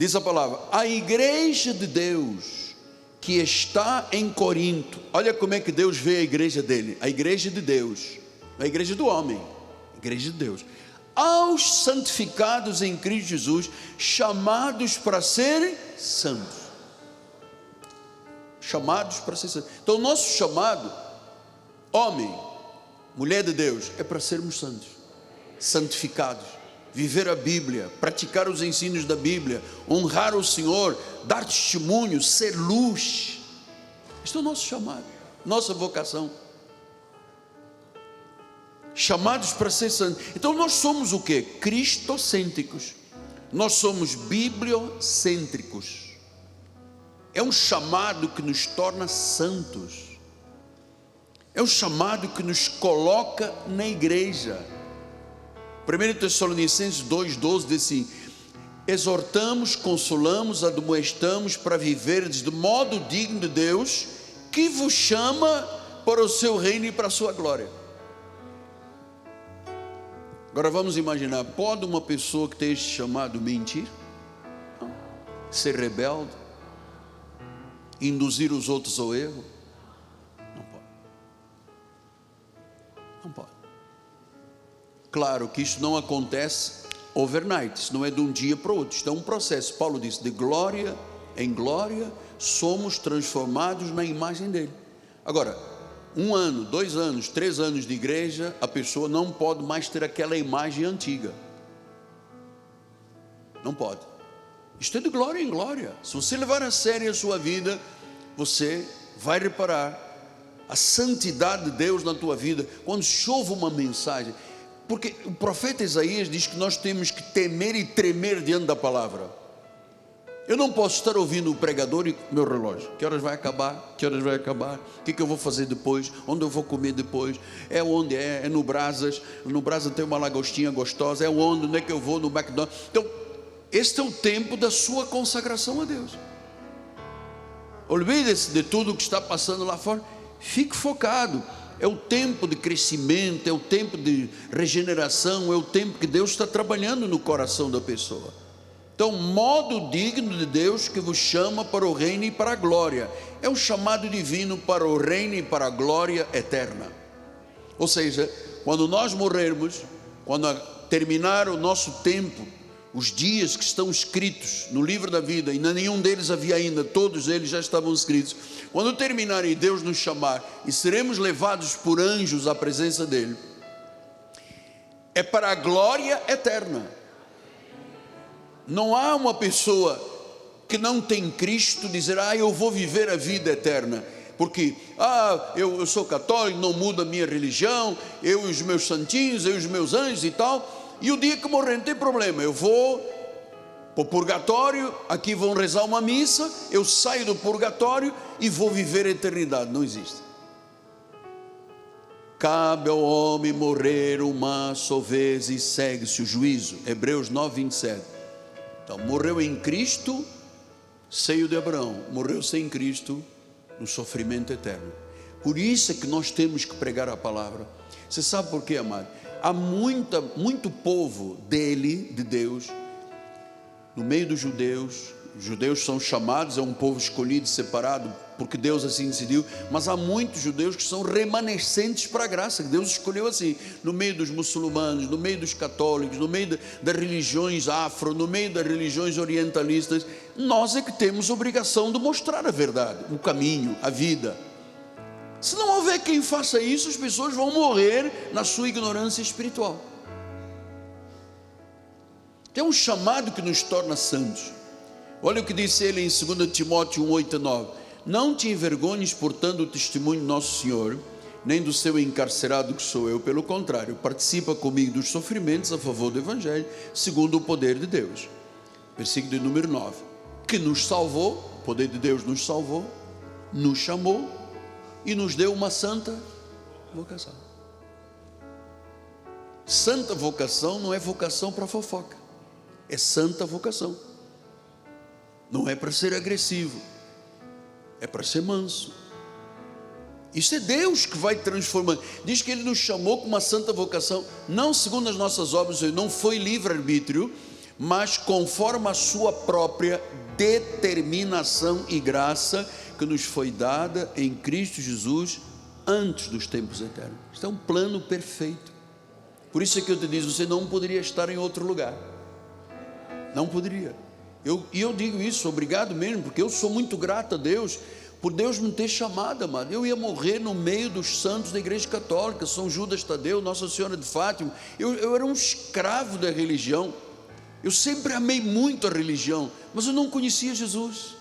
Diz a palavra: a igreja de Deus que está em Corinto. Olha como é que Deus vê a igreja dele. A igreja de Deus, a igreja do homem, a igreja de Deus. Aos santificados em Cristo Jesus, chamados para serem santos. Chamados para ser santos. Então o nosso chamado, homem, mulher de Deus, é para sermos santos, santificados, viver a Bíblia, praticar os ensinos da Bíblia, honrar o Senhor, dar testemunho, ser luz. Este é o nosso chamado, nossa vocação. Chamados para ser santos. Então nós somos o quê? Cristocêntricos. Nós somos bibliocêntricos. É um chamado que nos torna santos. É um chamado que nos coloca na igreja. 1 Tessalonicenses 2,12 diz assim: exortamos, consolamos, admoestamos para viverdes de modo digno de Deus, que vos chama para o seu reino e para a sua glória. Agora vamos imaginar, pode uma pessoa que tem este chamado mentir? Não. Ser rebelde? Induzir os outros ao erro? Não pode. Não pode. Claro que isso não acontece overnight, isso não é de um dia para o outro, isto é um processo. Paulo disse: de glória em glória somos transformados na imagem dele. Agora, 1 ano, 2 anos, 3 anos de igreja, a pessoa não pode mais ter aquela imagem antiga. Não pode. Isto é de glória em glória. Se você levar a sério a sua vida, você vai reparar a santidade de Deus na tua vida. Quando chove uma mensagem, porque o profeta Isaías diz que nós temos que temer e tremer diante da palavra. Eu não posso estar ouvindo o pregador e meu relógio, que horas vai acabar, que horas vai acabar, o que eu vou fazer depois, onde eu vou comer depois, é onde é no Brasas tem uma lagostinha gostosa, onde é que eu vou, no McDonald's. Então, este é o tempo da sua consagração a Deus. Olvide-se de tudo o que está passando lá fora, fique focado. É o tempo de crescimento, é o tempo de regeneração, é o tempo que Deus está trabalhando no coração da pessoa. Então, modo digno de Deus que vos chama para o reino e para a glória. É um chamado divino para o reino e para a glória eterna. Ou seja, quando nós morrermos, quando terminar o nosso tempo, os dias que estão escritos no livro da vida, e nenhum deles havia ainda, todos eles já estavam escritos. Quando terminar e Deus nos chamar e seremos levados por anjos à presença dele, é para a glória eterna. Não há uma pessoa que não tem Cristo dizer: eu vou viver a vida eterna, porque eu sou católico, não muda a minha religião, eu e os meus santinhos, eu e os meus anjos e tal, e o dia que morrer não tem problema, eu vou para o purgatório, aqui vão rezar uma missa, eu saio do purgatório e vou viver a eternidade. Não existe. Cabe ao homem morrer uma só vez e segue-se o juízo. Hebreus 9:27. Então, morreu em Cristo, seio de Abraão. Morreu sem Cristo, no sofrimento eterno. Por isso é que nós temos que pregar a palavra. Você sabe por quê, amado? Há muito povo de Deus, no meio dos judeus. Os judeus são chamados, é um povo escolhido, separado, porque Deus assim decidiu. Mas há muitos judeus que são remanescentes para a graça, que Deus escolheu assim, no meio dos muçulmanos, no meio dos católicos, no meio das religiões afro, no meio das religiões orientalistas. Nós é que temos obrigação de mostrar a verdade, o caminho, a vida. Se não houver quem faça isso, as pessoas vão morrer na sua ignorância espiritual. Tem um chamado que nos torna santos. Olha o que disse ele em 2 Timóteo 1:8-9. Não te envergonhes, portanto, o testemunho de nosso Senhor, nem do seu encarcerado que sou eu. Pelo contrário, participa comigo dos sofrimentos a favor do Evangelho, segundo o poder de Deus. Versículo de número 9. Que nos salvou, o poder de Deus nos salvou, nos chamou e nos deu uma santa vocação. Santa vocação não é vocação para fofoca, é santa vocação. Não é para ser agressivo, é para ser manso. Isso é Deus que vai transformando. Diz que Ele nos chamou com uma santa vocação, não segundo as nossas obras, não foi livre-arbítrio, mas conforme a sua própria determinação e graça que nos foi dada em Cristo Jesus antes dos tempos eternos. Isto é um plano perfeito. Por isso é que eu te digo, você não poderia estar em outro lugar, não poderia. E eu digo isso, obrigado mesmo, porque eu sou muito grato a Deus, por Deus me ter chamado, amado. Eu ia morrer no meio dos santos da igreja católica, São Judas Tadeu, Nossa Senhora de Fátima. Eu era um escravo da religião. Eu sempre amei muito a religião, mas eu não conhecia Jesus.